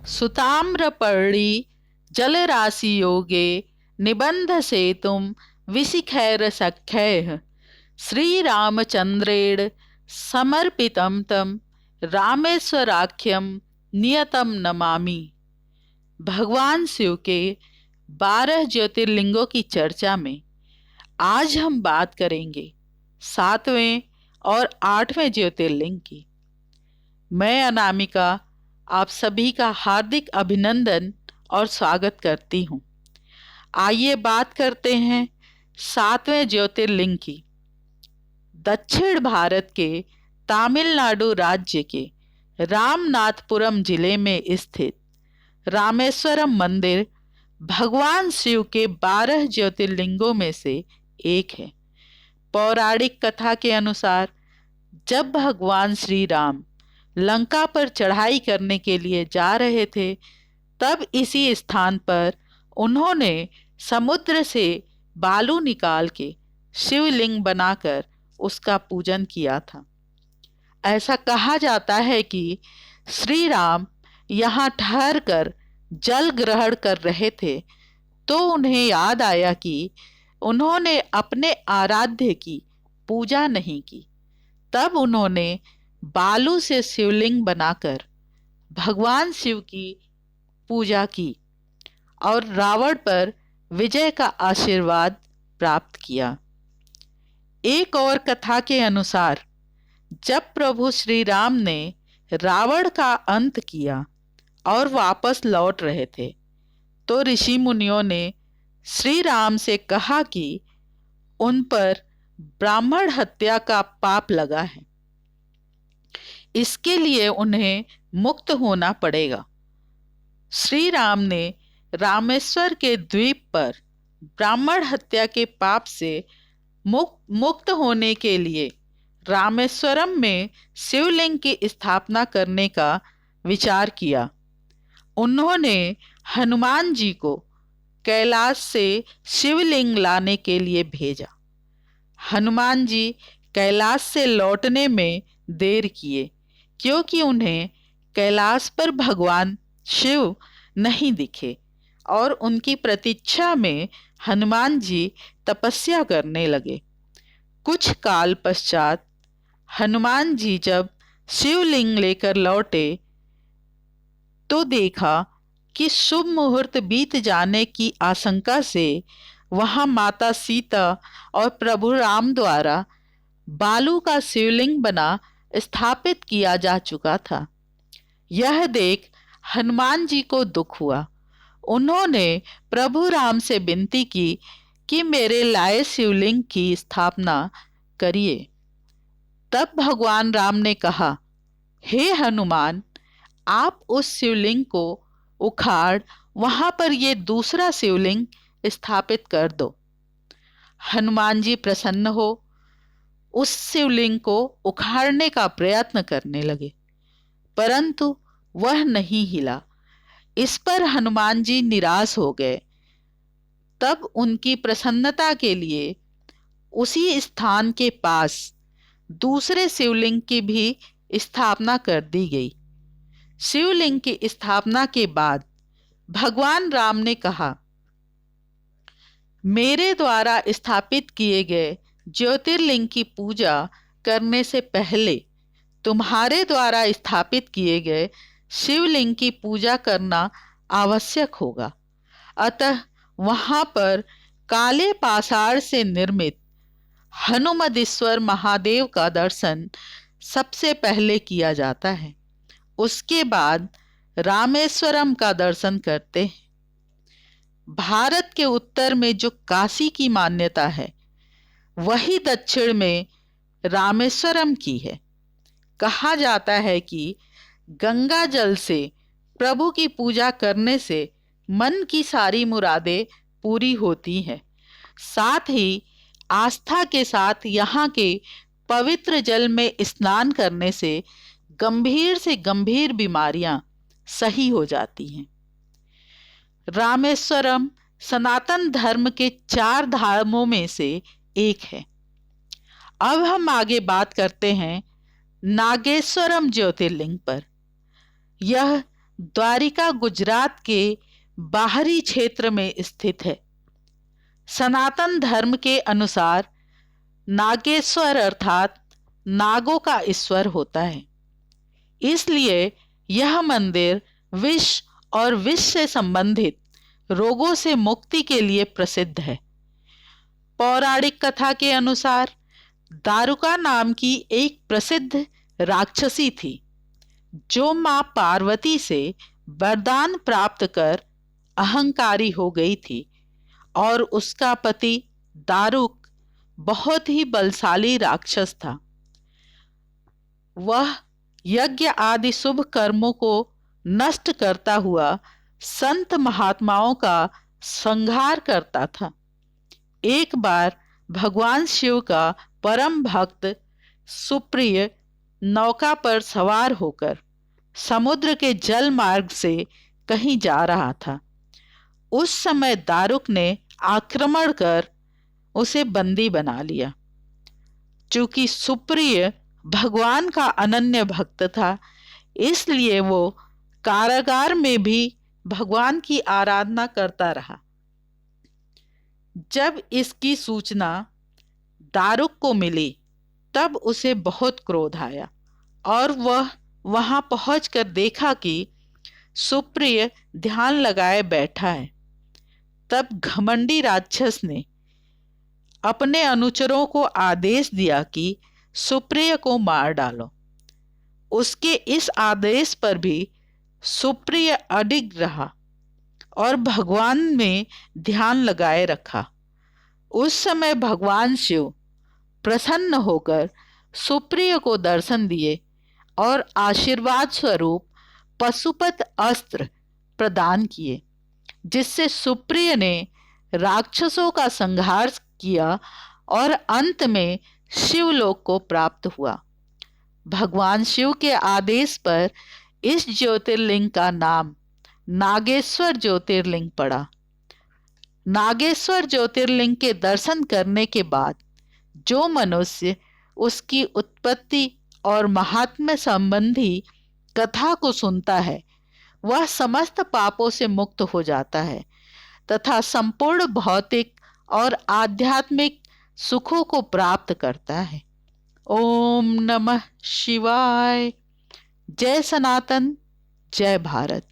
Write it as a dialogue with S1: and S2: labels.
S1: सुताम्रपर्णी जलराशियोगे निबंध सेतुं विशिखैरसख्यैः श्रीरामचन्द्रेण समर्पितं तं रामेश्वराख्यं नियतं नमामि। भगवान शिव के 12 ज्योतिर्लिंगों की चर्चा में आज हम बात करेंगे 7वें और 8वें ज्योतिर्लिंग की। मैं अनामिका आप सभी का हार्दिक अभिनंदन और स्वागत करती हूँ। आइए बात करते हैं 7वें ज्योतिर्लिंग की। दक्षिण भारत के तमिलनाडु राज्य के रामनाथपुरम जिले में स्थित रामेश्वरम मंदिर भगवान शिव के 12 ज्योतिर्लिंगों में से एक है। पौराणिक कथा के अनुसार जब भगवान श्री राम लंका पर चढ़ाई करने के लिए जा रहे थे, तब इसी स्थान पर उन्होंने समुद्र से बालू निकाल के शिवलिंग बनाकर उसका पूजन किया था। ऐसा कहा जाता है कि श्री राम यहाँ ठहर कर जल ग्रहण कर रहे थे, तो उन्हें याद आया कि उन्होंने अपने आराध्य की पूजा नहीं की। तब उन्होंने बालू से शिवलिंग बनाकर भगवान शिव की पूजा की और रावण पर विजय का आशीर्वाद प्राप्त किया। एक और कथा के अनुसार जब प्रभु श्री राम ने रावण का अंत किया और वापस लौट रहे थे, तो ऋषि मुनियों ने श्री राम से कहा कि उन पर ब्राह्मण हत्या का पाप लगा है, इसके लिए उन्हें मुक्त होना पड़ेगा। श्री राम ने रामेश्वर के द्वीप पर ब्राह्मण हत्या के पाप से मुक्त होने के लिए रामेश्वरम में शिवलिंग की स्थापना करने का विचार किया। उन्होंने हनुमान जी को कैलाश से शिवलिंग लाने के लिए भेजा। हनुमान जी कैलाश से लौटने में देर किए, क्योंकि उन्हें कैलाश पर भगवान शिव नहीं दिखे और उनकी प्रतीक्षा में हनुमान जी तपस्या करने लगे। कुछ काल पश्चात हनुमान जी जब शिवलिंग लेकर लौटे, तो देखा कि शुभ मुहूर्त बीत जाने की आशंका से वहां माता सीता और प्रभु राम द्वारा बालू का शिवलिंग बना स्थापित किया जा चुका था। यह देख हनुमान जी को दुख हुआ। उन्होंने प्रभु राम से विनती की कि मेरे लाए शिवलिंग की स्थापना करिए। तब भगवान राम ने कहा, हे हनुमान, आप उस शिवलिंग को उखाड़ वहां पर ये दूसरा शिवलिंग स्थापित कर दो। हनुमान जी प्रसन्न हो उस शिवलिंग को उखाड़ने का प्रयत्न करने लगे, परंतु वह नहीं हिला। इस पर हनुमान जी निराश हो गए। तब उनकी प्रसन्नता के लिए उसी स्थान के पास दूसरे शिवलिंग की भी स्थापना कर दी गई। शिवलिंग की स्थापना के बाद भगवान राम ने कहा, मेरे द्वारा स्थापित किए गए ज्योतिर्लिंग की पूजा करने से पहले तुम्हारे द्वारा स्थापित किए गए शिवलिंग की पूजा करना आवश्यक होगा। अतः वहां पर काले पाषाण से निर्मित हनुमदीश्वर महादेव का दर्शन सबसे पहले किया जाता है। उसके बाद रामेश्वरम का दर्शन करते हैं। भारत के उत्तर में जो काशी की मान्यता है, वही दक्षिण में रामेश्वरम की है। कहा जाता है कि गंगा जल से प्रभु की पूजा करने से मन की सारी मुरादें पूरी होती हैं। साथ ही आस्था के साथ यहाँ के पवित्र जल में स्नान करने से गंभीर से गंभीर बीमारियां सही हो जाती हैं। रामेश्वरम सनातन धर्म के 4 धामों में से एक है। अब हम आगे बात करते हैं नागेश्वरम ज्योतिर्लिंग पर। यह द्वारिका गुजरात के बाहरी क्षेत्र में स्थित है। सनातन धर्म के अनुसार नागेश्वर अर्थात नागों का ईश्वर होता है। इसलिए यह मंदिर विष और विष से संबंधित रोगों से मुक्ति के लिए प्रसिद्ध है। पौराणिक कथा के अनुसार दारुका नाम की एक प्रसिद्ध राक्षसी थी, जो मां पार्वती से वरदान प्राप्त कर अहंकारी हो गई थी और उसका पति दारुक बहुत ही बलशाली राक्षस था। वह यज्ञ आदि शुभ कर्मों को नष्ट करता हुआ संत महात्माओं का संहार करता था। एक बार भगवान शिव का परम भक्त सुप्रिय नौका पर सवार होकर समुद्र के जल मार्ग से कहीं जा रहा था। उस समय दारुक ने आक्रमण कर उसे बंदी बना लिया। चूंकि सुप्रिय भगवान का अनन्य भक्त था, इसलिए वो कारागार में भी भगवान की आराधना करता रहा। जब इसकी सूचना दारुक को मिली, तब उसे बहुत क्रोध आया और वह वहां पहुंचकर देखा कि सुप्रिय ध्यान लगाए बैठा है। तब घमंडी राक्षस ने अपने अनुचरों को आदेश दिया कि सुप्रिय को मार डालो। उसके इस आदेश पर भी सुप्रिय अडिग रहा और भगवान में ध्यान लगाए रखा। उस समय भगवान शिव प्रसन्न होकर सुप्रिय को दर्शन दिए और आशीर्वाद स्वरूप पशुपत अस्त्र प्रदान किए, जिससे सुप्रिय ने राक्षसों का संहार किया और अंत में शिवलोक को प्राप्त हुआ। भगवान शिव के आदेश पर इस ज्योतिर्लिंग का नाम नागेश्वर ज्योतिर्लिंग पड़ा। नागेश्वर ज्योतिर्लिंग के दर्शन करने के बाद जो मनुष्य उसकी उत्पत्ति और महात्म्य संबंधी कथा को सुनता है, वह समस्त पापों से मुक्त हो जाता है तथा संपूर्ण भौतिक और आध्यात्मिक सुखों को प्राप्त करता है। ओम नमः शिवाय। जय सनातन, जय भारत।